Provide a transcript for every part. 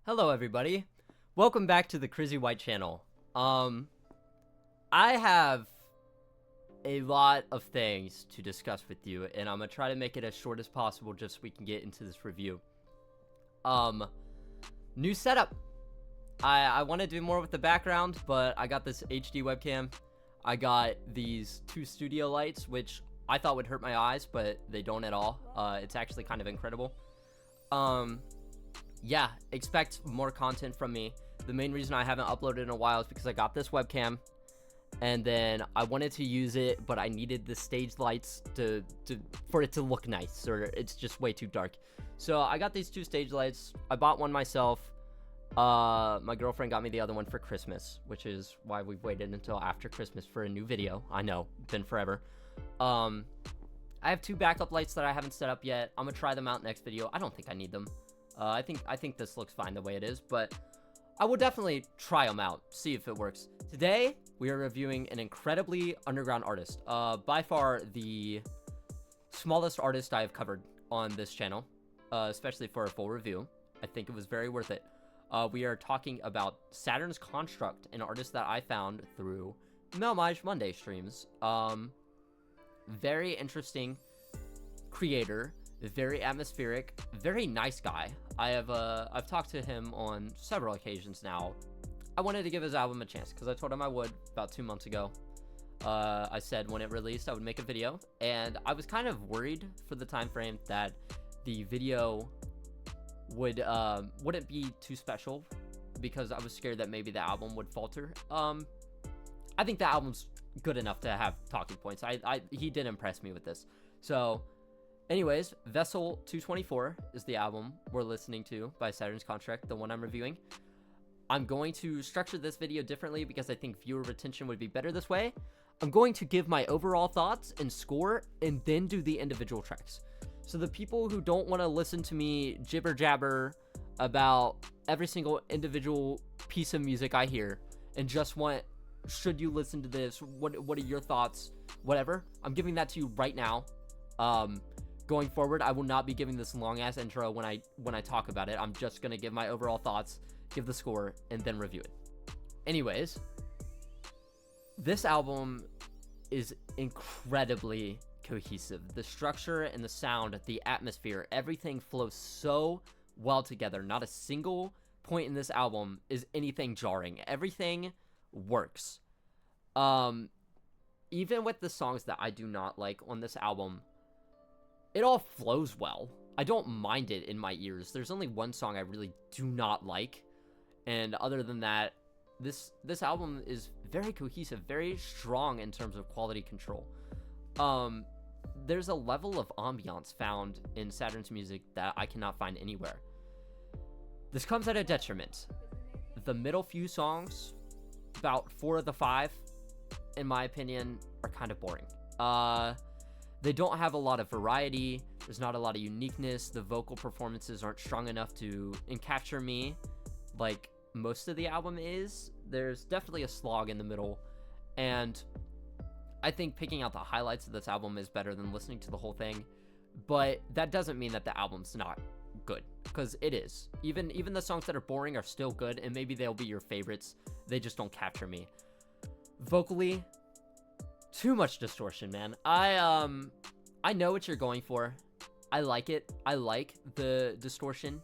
Hello everybody, welcome back to the Crizzy White channel. I have a lot of things to discuss with you, and I'm gonna try to make it as short as possible just so we can get into this review. New setup. I want to do more with the background, but I got this HD webcam. I got these two studio lights, which I thought would hurt my eyes, but they don't at all. It's actually kind of incredible. Yeah, expect more content from me. The main reason I haven't uploaded in a while is because I got this webcam, and then I wanted to use it, but I needed the stage lights for it to look nice, or it's just way too dark. So I got these two stage lights. I bought one myself. My girlfriend got me the other one for Christmas, which is why we've waited until after Christmas for a new video. I know, been forever. I have two backup lights that I haven't set up yet. I'm gonna try them out next video. I don't think I need them. I think this looks fine the way it is, but I will definitely try them out, see if it works. Today, we are reviewing an incredibly underground artist. By far the smallest artist I have covered on this channel, especially for a full review. I think it was very worth it. We are talking about Saturn's Construct, an artist that I found through Melmage Monday streams. Very interesting creator. Very atmospheric, very nice guy. I've talked to him on several occasions now. I wanted to give his album a chance because I told him I would about 2 months ago. I said when it released I would make a video, and I was kind of worried for the time frame that the video wouldn't be too special because I was scared that maybe the album would falter. I think the album's good enough to have talking points. He did impress me with this. So anyways, Vessel 224 is the album we're listening to by Saturn's Construct, the one I'm reviewing. I'm going to structure this video differently because I think viewer retention would be better this way. I'm going to give my overall thoughts and score and then do the individual tracks. So the people who don't want to listen to me jibber jabber about every single individual piece of music I hear and just want, should you listen to this? What are your thoughts? Whatever. I'm giving that to you right now. Going forward, I will not be giving this long-ass intro when I talk about it. I'm just going to give my overall thoughts, give the score, and then review it. Anyways, this album is incredibly cohesive. The structure and the sound, the atmosphere, everything flows so well together. Not a single point in this album is anything jarring. Everything works. Even with the songs that I do not like on this album, it all flows well. I don't mind it in my ears. There's only one song I really do not like. And other than that, this album is very cohesive, very strong in terms of quality control. There's a level of ambiance found in Saturn's music that I cannot find anywhere. This comes at a detriment. The middle few songs, about 4 of the 5, in my opinion, are kind of boring. They don't have a lot of variety. There's not a lot of uniqueness. The vocal performances aren't strong enough to capture me like most of the album is. There's definitely a slog in the middle, and I think picking out the highlights of this album is better than listening to the whole thing, but that doesn't mean that the album's not good, because it is. Even the songs that are boring are still good, and maybe they'll be your favorites. They just don't capture me. Vocally, too much distortion, man. I know what you're going for. I like it. I like the distortion,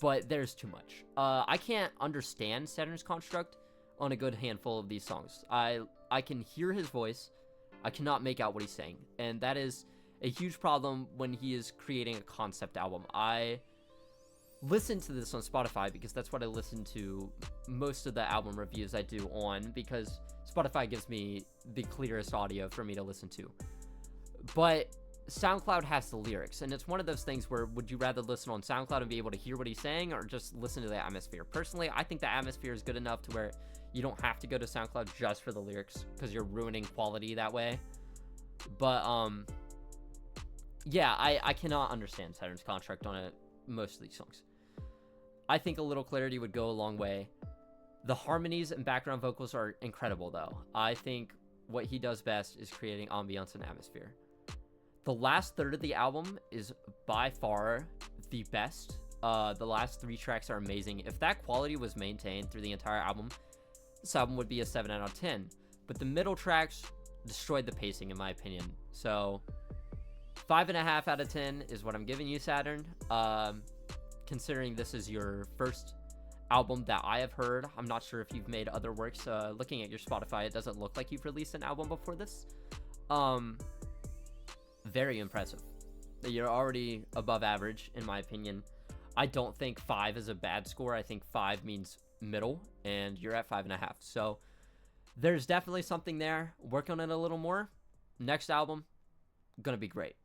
but there's too much. I can't understand Saturn's Construct on a good handful of these songs. I can hear his voice. I cannot make out what he's saying, and that is a huge problem when he is creating a concept album. I listen to this on Spotify because that's what I listen to most of the album reviews I do on, because Spotify gives me the clearest audio for me to listen to. But SoundCloud has the lyrics, and it's one of those things where would you rather listen on SoundCloud and be able to hear what he's saying, or just listen to the atmosphere? Personally, I think the atmosphere is good enough to where you don't have to go to SoundCloud just for the lyrics, because you're ruining quality that way. But yeah, I cannot understand Saturn's Contract on most of these songs. I think a little clarity would go a long way. The harmonies and background vocals are incredible, though. I think what he does best is creating ambiance and atmosphere. The last third of the album is by far the best The last 3 tracks are amazing. If that quality was maintained through the entire album, this album would be a 7 out of 10. But the middle tracks destroyed the pacing, in my opinion. So 5.5 out of 10 is what I'm giving you, Saturn. Considering this is your first album that I have heard. I'm not sure if you've made other works. Looking at your Spotify, it doesn't look like you've released an album before this. Very impressive. You're already above average, in my opinion. I don't think 5 is a bad score. I think 5 means middle, and you're at 5.5. So there's definitely something there. Work on it a little more. Next album, gonna be great.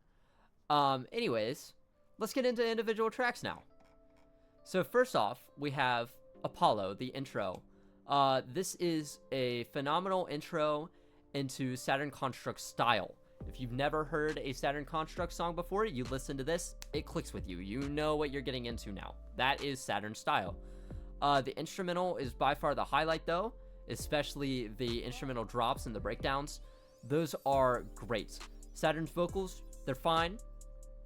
Anyways, let's get into individual tracks now. So first off, we have Apollo, the intro. This is a phenomenal intro into Saturn Construct style. If you've never heard a Saturn Construct song before, you listen to this, it clicks with you. You know what you're getting into now. That is Saturn style. The instrumental is by far the highlight though, especially the instrumental drops and the breakdowns. Those are great. Saturn's vocals, they're fine.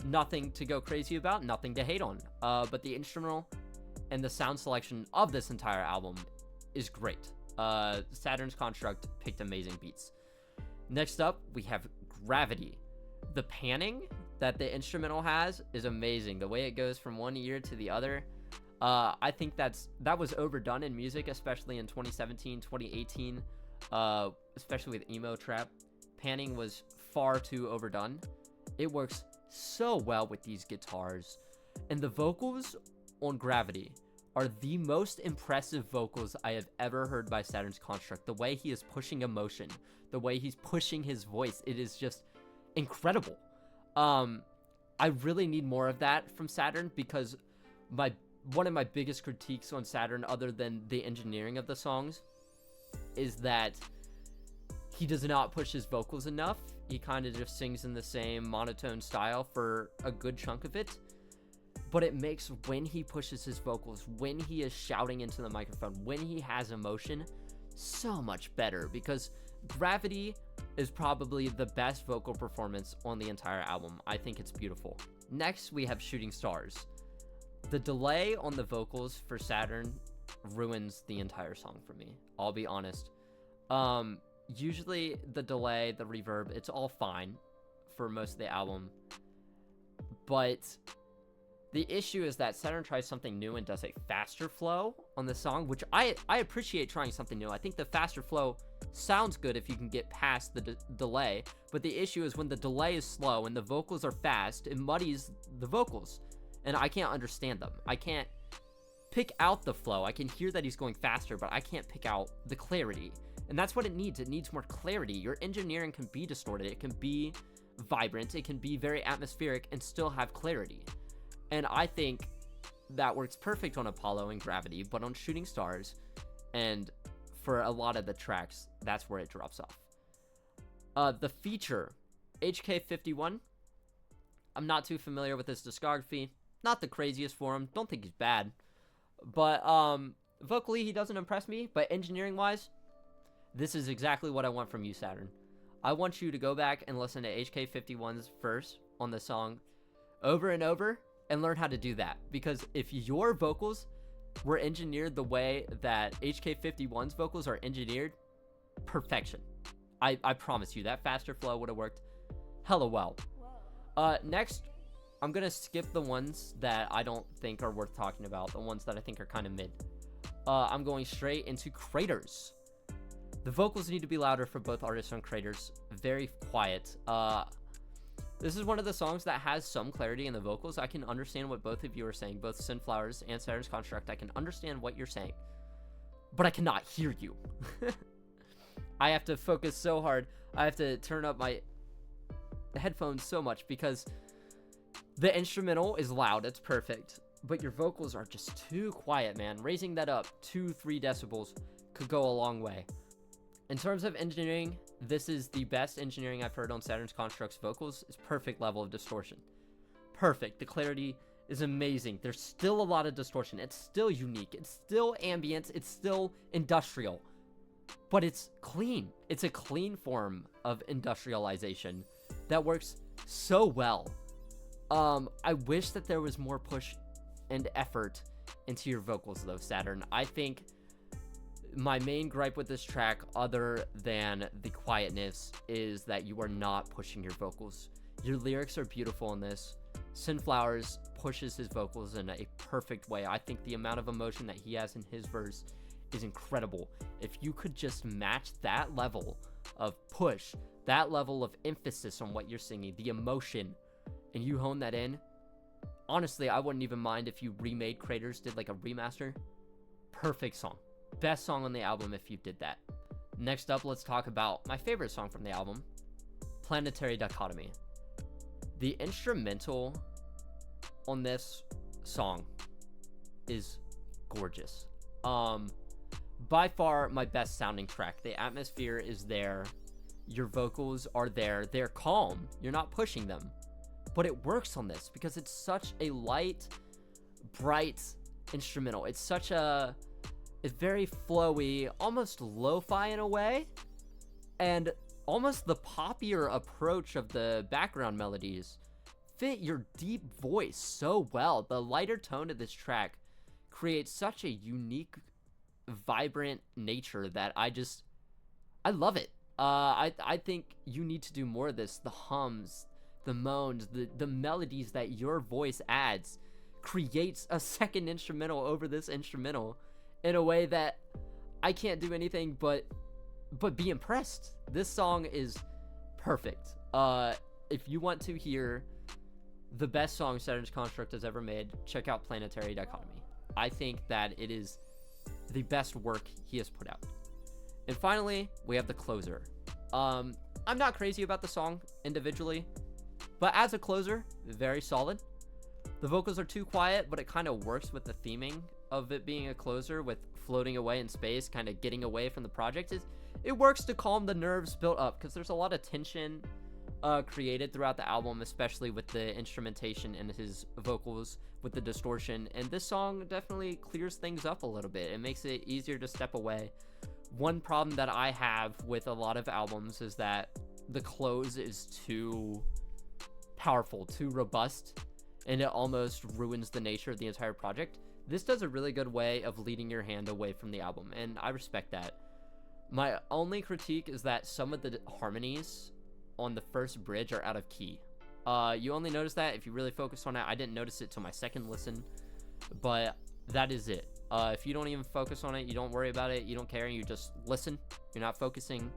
Nothing to go crazy about, nothing to hate on. But the instrumental and the sound selection of this entire album is great. Saturn's Construct picked amazing beats. Next up, we have Gravity. The panning that the instrumental has is amazing. The way it goes from one ear to the other. I think that was overdone in music, especially in 2017, 2018, especially with emo trap. Panning was far too overdone. It works so well with these guitars, and the vocals on Gravity are the most impressive vocals I have ever heard by Saturn's Construct. The way he is pushing emotion, the way he's pushing his voice, it is just incredible. I really need more of that from Saturn, because one of my biggest critiques on Saturn, other than the engineering of the songs, is that he does not push his vocals enough. He kind of just sings in the same monotone style for a good chunk of it. But it makes, when he pushes his vocals, when he is shouting into the microphone, when he has emotion, so much better. Because Gravity is probably the best vocal performance on the entire album. I think it's beautiful. Next, we have Shooting Stars. The delay on the vocals for Saturn ruins the entire song for me. I'll be honest. Usually the delay, the reverb, it's all fine for most of the album. But the issue is that Saturn tries something new and does a faster flow on the song, which I appreciate trying something new. I think the faster flow sounds good if you can get past the delay. But the issue is when the delay is slow and the vocals are fast, it muddies the vocals. And I can't understand them. I can't pick out the flow. I can hear that he's going faster, but I can't pick out the clarity. And that's what it needs. It needs more clarity. Your engineering can be distorted. It can be vibrant. It can be very atmospheric and still have clarity. And I think that works perfect on Apollo and Gravity, but on Shooting Stars, and for a lot of the tracks, that's where it drops off. The feature, HK51. I'm not too familiar with his discography. Not the craziest for him. Don't think he's bad. But vocally, he doesn't impress me. But engineering-wise, this is exactly what I want from you, Saturn. I want you to go back and listen to HK51's verse on the song over and over and learn how to do that. Because if your vocals were engineered the way that HK51's vocals are engineered, perfection. I promise you, that faster flow would have worked hella well. Next, I'm going to skip the ones that I don't think are worth talking about, the ones that I think are kind of mid. I'm going straight into Craters. The vocals need to be louder for both artists on Craters. Very quiet. This is one of the songs that has some clarity in the vocals. I can understand what both of you are saying, both Sunflowers and Saturn's Construct. I can understand what you're saying, but I cannot hear you. I have to focus so hard. I have to turn up my headphones so much because the instrumental is loud. It's perfect, but your vocals are just too quiet, man. Raising that up 2-3 decibels could go a long way. In terms of engineering, this is the best engineering I've heard on Saturn's Construct's vocals. It's perfect level of distortion. Perfect. The clarity is amazing. There's still a lot of distortion. It's still unique. It's still ambient. It's still industrial. But it's clean. It's a clean form of industrialization that works so well. I wish that there was more push and effort into your vocals though, Saturn. I think my main gripe with this track, other than the quietness, is that you are not pushing your vocals. Your lyrics are beautiful in this. Sunflowers pushes his vocals in a perfect way. I think the amount of emotion that he has in his verse is incredible. If you could just match that level of push, that level of emphasis on what you're singing, the emotion, and you hone that in, honestly, I wouldn't even mind if you remade Craters, did like a remaster. Perfect song. Best song on the album if you did that. Next up, let's talk about my favorite song from the album, Planetary Dichotomy. The instrumental on this song is gorgeous. By far my best sounding track. The atmosphere is there. Your vocals are there. They're calm. You're not pushing them. But it works on this because it's such a light, bright instrumental. It's very flowy, almost lo-fi in a way, and almost the poppier approach of the background melodies fit your deep voice so well. The lighter tone of this track creates such a unique, vibrant nature that I love it. I think you need to do more of this. The hums, the moans, the melodies that your voice adds creates a second instrumental over this instrumental in a way that I can't do anything but be impressed. This song is perfect. If you want to hear the best song Saturn's Construct has ever made, check out Planetary Dichotomy. I think that it is the best work he has put out. And finally, we have the closer. I'm not crazy about the song individually, but as a closer, very solid. The vocals are too quiet, but it kind of works with the theming of it being a closer, with floating away in space, kind of getting away from the project. It works to calm the nerves built up, because there's a lot of tension created throughout the album, especially with the instrumentation and his vocals with the distortion, and this song definitely clears things up a little bit. It makes it easier to step away. One problem that I have with a lot of albums is that the close is too powerful, too robust, and it almost ruins the nature of the entire project. This does a really good way of leading your hand away from the album, and I respect that. My only critique is that some of the harmonies on the first bridge are out of key. You only notice that if you really focus on it. I didn't notice it till my second listen, but that is it. If you don't even focus on it, you don't worry about it, you don't care, you just listen, you're not focusing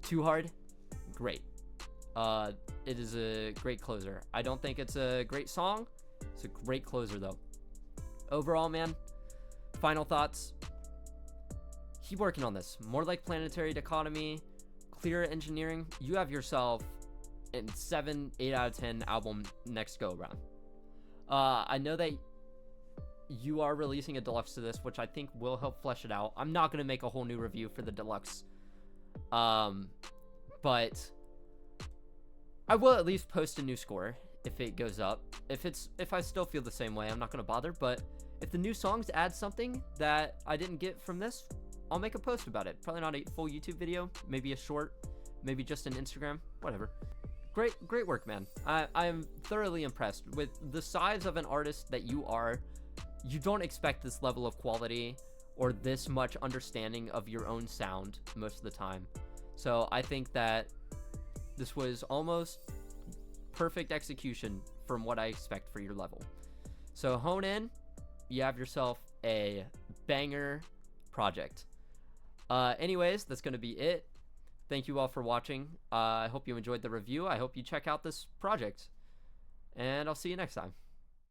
too hard, great. It is a great closer. I don't think it's a great song. It's a great closer though. Overall, man, final thoughts. Keep working on this. More like Planetary Dichotomy, clear engineering. You have yourself a 7-8 out of 10 album next go around. I know that you are releasing a deluxe to this, which I think will help flesh it out. I'm not going to make a whole new review for the deluxe, but I will at least post a new score if it goes up. If I still feel the same way, I'm not going to bother, but if the new songs add something that I didn't get from this, I'll make a post about it. Probably not a full YouTube video, maybe a short, maybe just an Instagram, whatever. Great work, man. I am thoroughly impressed with the size of an artist that you are. You don't expect this level of quality or this much understanding of your own sound most of the time. So I think that this was almost perfect execution from what I expect for your level. So hone in. You have yourself a banger project. Anyways, that's going to be it. Thank you all for watching. I hope you enjoyed the review. I hope you check out this project, and I'll see you next time.